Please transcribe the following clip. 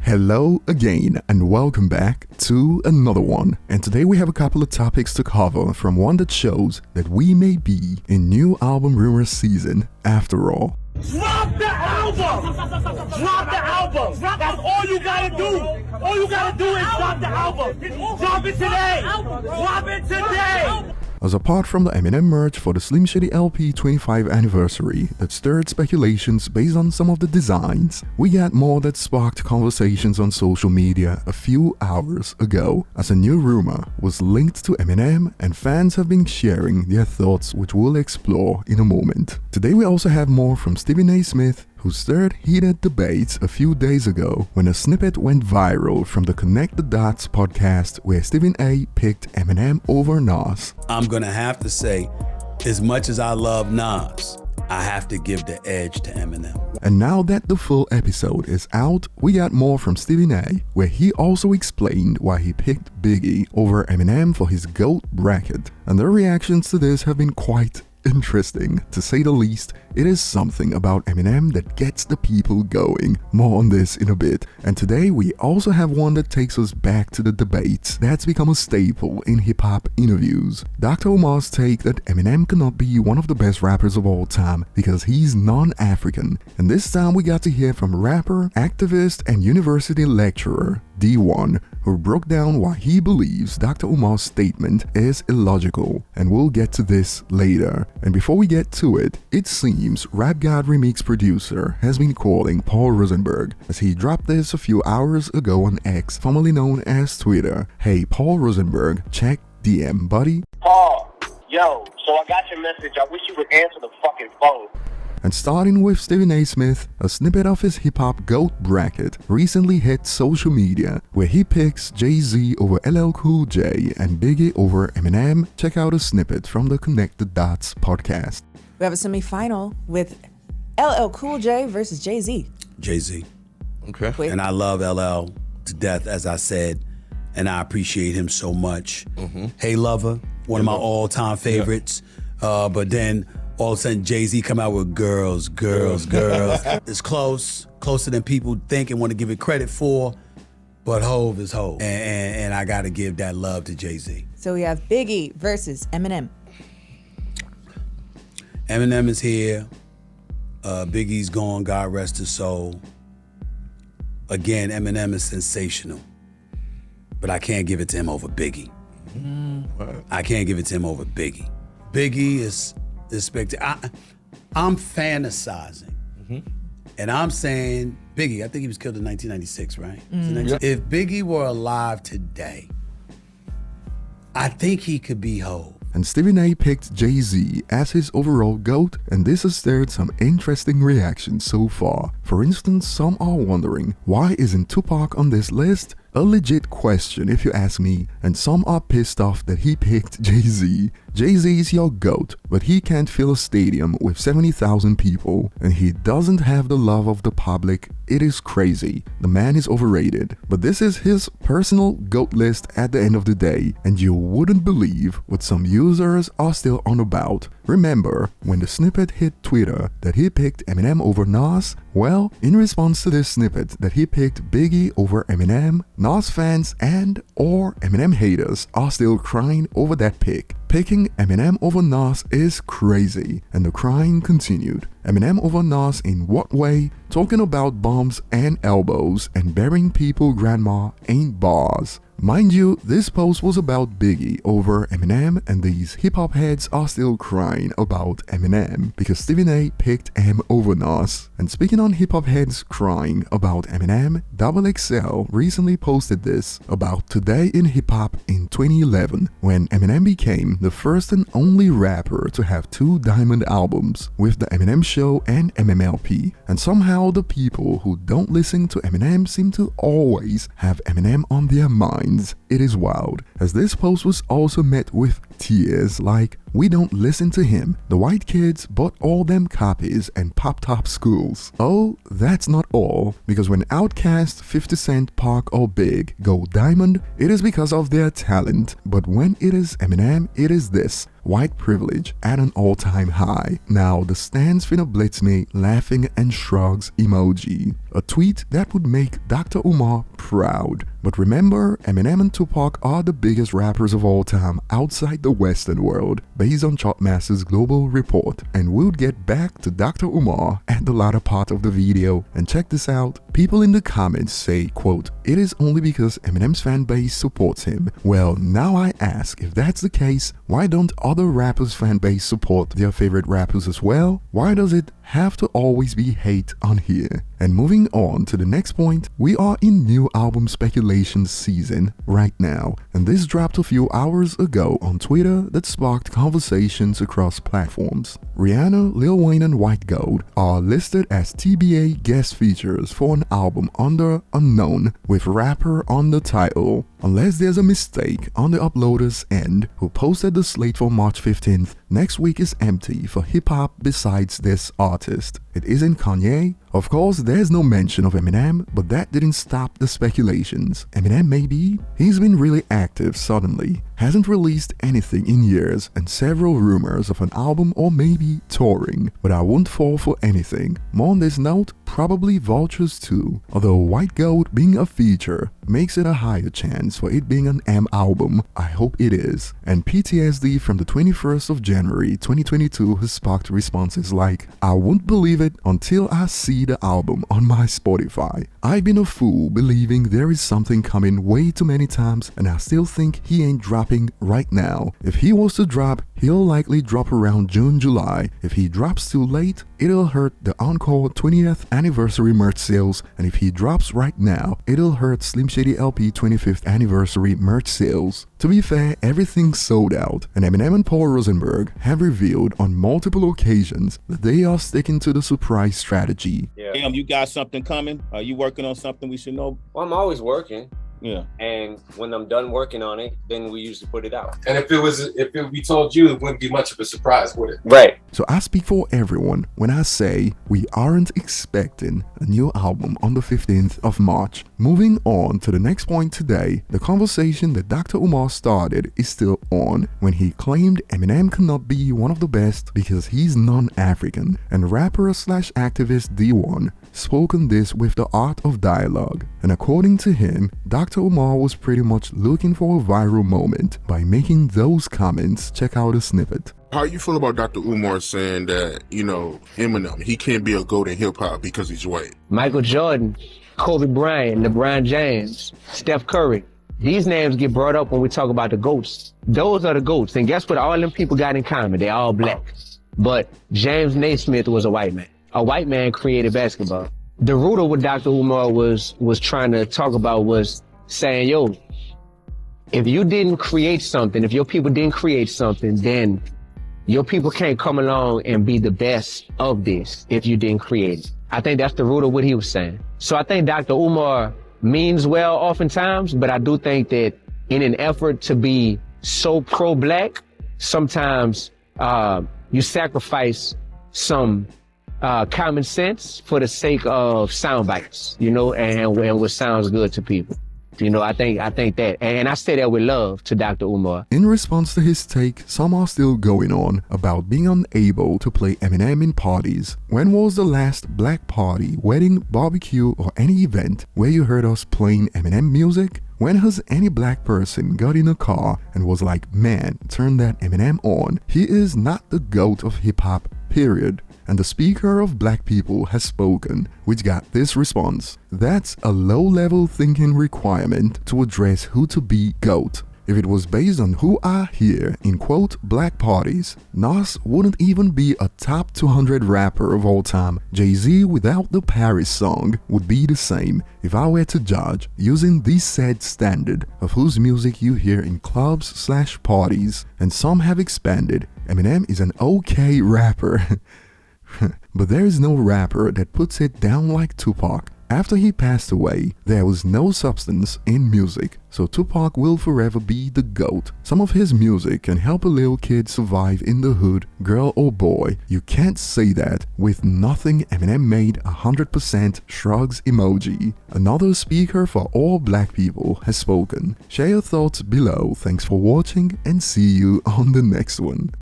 Hello again and welcome back to another one. And today we have a couple of topics to cover from one that shows that we may be in new album rumor season after all. Drop the album! Drop the album! That's all you gotta do! All you gotta do is drop the album! Drop it today! Drop it today! As apart from the Eminem merch for the Slim Shady LP 25th anniversary that stirred speculations based on some of the designs, we got more that sparked conversations on social media a few hours ago, as a new rumor was linked to Eminem and fans have been sharing their thoughts, which we'll explore in a moment. Today we also have more from Stephen A. Smith, who stirred heated debates a few days ago when a snippet went viral from the Connect the Dots podcast where Stephen A. picked Eminem over Nas. I'm gonna have to say, as much as I love Nas, I have to give the edge to Eminem. And now that the full episode is out, we got more from Stephen A., where he also explained why he picked Biggie over Eminem for his GOAT bracket. And their reactions to this have been quite interesting, to say the least. It is something about Eminem that gets the people going. More on this in a bit. And today we also have one that takes us back to the debates that's become a staple in hip-hop interviews. Dr. Umar's take that Eminem cannot be one of the best rappers of all time because he's non-African. And this time we got to hear from rapper, activist, and university lecturer D1, who broke down why he believes Dr. Umar's statement is illogical, and we'll get to this later. And before we get to it, it seems Rap God Remix producer has been calling Paul Rosenberg, as he dropped this a few hours ago on X, formerly known as Twitter. Hey Paul Rosenberg, check DM, buddy. Paul, yo, so I got your message. I wish you would answer the fucking phone. And starting with Stephen A. Smith, a snippet of his hip-hop GOAT bracket recently hit social media, where he picks Jay-Z over LL Cool J and Biggie over Eminem. Check out a snippet from the Connect the Dots podcast. We have a semi-final with LL Cool J versus Jay-Z. Jay-Z. Okay. Quick. And I love LL to death, as I said, and I appreciate him so much. Hey Lover, one of my all-time favorites. But then all of a sudden Jay-Z come out with girls. It's closer than people think and want to give it credit for, but Hove is Hove. And I gotta give that love to Jay-Z. So we have Biggie versus Eminem. Eminem is here. Biggie's gone, God rest his soul. Again, Eminem is sensational, but I can't give it to him over Biggie. I can't give it to him over Biggie. Biggie is spectacular. I'm fantasizing, and I'm saying Biggie. I think he was killed in 1996, right? If Biggie were alive today, I think he could be Hov. And Stephen A. picked Jay-Z as his overall GOAT, and this has stirred some interesting reactions so far. For instance, some are wondering, why isn't Tupac on this list? A legit question if you ask me, and some are pissed off that he picked Jay-Z. Jay-Z is your GOAT, but he can't fill a stadium with 70,000 people, and he doesn't have the love of the public. It is crazy. The man is overrated. But this is his personal GOAT list at the end of the day, and you wouldn't believe what some users are still on about. Remember when the snippet hit Twitter that he picked Eminem over Nas? Well, in response to this snippet that he picked Biggie over Eminem, Nas fans and or Eminem haters are still crying over that pick. Picking Eminem over Nas is crazy, and the crying continued. Eminem over Nas in what way? Talking about bumps and elbows and burying people grandma ain't bars. Mind you, this post was about Biggie over Eminem, and these hip-hop heads are still crying about Eminem because Stephen A. picked M over Nas. And speaking on hip-hop heads crying about Eminem, XXL recently posted this about Today in Hip-Hop in 2011, when Eminem became the first and only rapper to have 2 diamond albums with The Eminem Show and MMLP. And somehow the people who don't listen to Eminem seem to always have Eminem on their mind. It is wild, as this post was also met with tears like, "We don't listen to him. The white kids bought all them copies and pop-top schools." Oh, that's not all, because when Outkast, 50 Cent, Pac or Big go diamond, it is because of their talent, but when it is Eminem, it is this. white privilege at an all-time high. Now the stands finna blitz me laughing and shrugs emoji. A tweet that would make Dr. Umar proud. But remember, Eminem and Tupac are the biggest rappers of all time outside the Western world, based on Chartmaster's global report. And we'll get back to Dr. Umar at the latter part of the video. And check this out. People in the comments say, quote, "It is only because Eminem's fan base supports him." Well, now I ask, if that's the case, why don't other rappers' fan base support their favorite rappers as well? Why does it have to always be hate on here? And moving on to the next point, we are in new album speculation season right now, and this dropped a few hours ago on Twitter that sparked conversations across platforms. Rihanna, Lil Wayne and White Gold are listed as TBA guest features for an album under Unknown with rapper on the title. Unless there's a mistake on the uploader's end who posted the slate for March 15th, next week is empty for hip-hop besides this artist. It isn't Kanye. Of course, there's no mention of Eminem, but that didn't stop the speculations. Eminem maybe? He's been really active suddenly, hasn't released anything in years, and several rumors of an album or maybe touring, but I won't fall for anything. More on this note, probably Vultures too, although White Gold being a feature makes it a higher chance for it being an M album. I hope it is. And PTSD from the 21st of January 2022 has sparked responses like, "I won't believe it until I see the album on my Spotify. I've been a fool believing there is something coming way too many times, and I still think he ain't dropping right now. If he was to drop, he'll likely drop around June, July. If he drops too late, it'll hurt the Encore 20th anniversary merch sales, and if he drops right now, it'll hurt Slim Shady LP 25th anniversary merch sales." To be fair, everything's sold out, and Eminem and Paul Rosenberg have revealed on multiple occasions that they are sticking to the surprise strategy. Yeah. Damn, you got something coming? Are you working on something we should know? Well, I'm always working. Yeah. And when I'm done working on it, then we usually put it out. And if we told you, it wouldn't be much of a surprise, would it? Right. So I speak for everyone when I say we aren't expecting a new album on the 15th of March. Moving on to the next point today, the conversation that Dr. Umar started is still on when he claimed Eminem cannot be one of the best because he's non-African, and rapper slash activist D1 spoke on this with the art of dialogue. And according to him, Dr. Umar was pretty much looking for a viral moment by making those comments. Check out a snippet. How you feel about Dr. Umar saying that, Eminem, he can't be a GOAT in hip-hop because he's white? Michael Jordan, Kobe Bryant, LeBron James, Steph Curry. These names get brought up when we talk about the GOATs. Those are the GOATs. And guess what all them people got in common? They all black. But James Naismith was a white man. A white man created basketball. The root of what Dr. Umar was trying to talk about was saying, yo, if you didn't create something, if your people didn't create something, then your people can't come along and be the best of this if you didn't create it. I think that's the root of what he was saying. So I think Dr. Umar means well oftentimes, but I do think that in an effort to be so pro-black, sometimes you sacrifice some common sense for the sake of sound bites, and what sounds good to people. I think that, and I say that with love to Dr. Umar. In response to his take, some are still going on about being unable to play Eminem in parties. When was the last black party, wedding, barbecue, or any event where you heard us playing Eminem music? When has any black person got in a car and was like, man, turn that Eminem on? He is not the GOAT of hip-hop, period. And the speaker of black people has spoken, which got this response. That's a low-level thinking requirement to address who to be GOAT. If it was based on who are here in quote black parties, Nas wouldn't even be a top 200 rapper of all time. Jay-Z without the Paris song would be the same if I were to judge using this said standard of whose music you hear in clubs/parties. And some have expanded. Eminem is an okay rapper. But there is no rapper that puts it down like Tupac. After he passed away, there was no substance in music, so Tupac will forever be the GOAT. Some of his music can help a little kid survive in the hood, girl or boy. You can't say that with nothing Eminem made 100% shrugs emoji. Another speaker for all black people has spoken. Share your thoughts below. Thanks for watching and see you on the next one.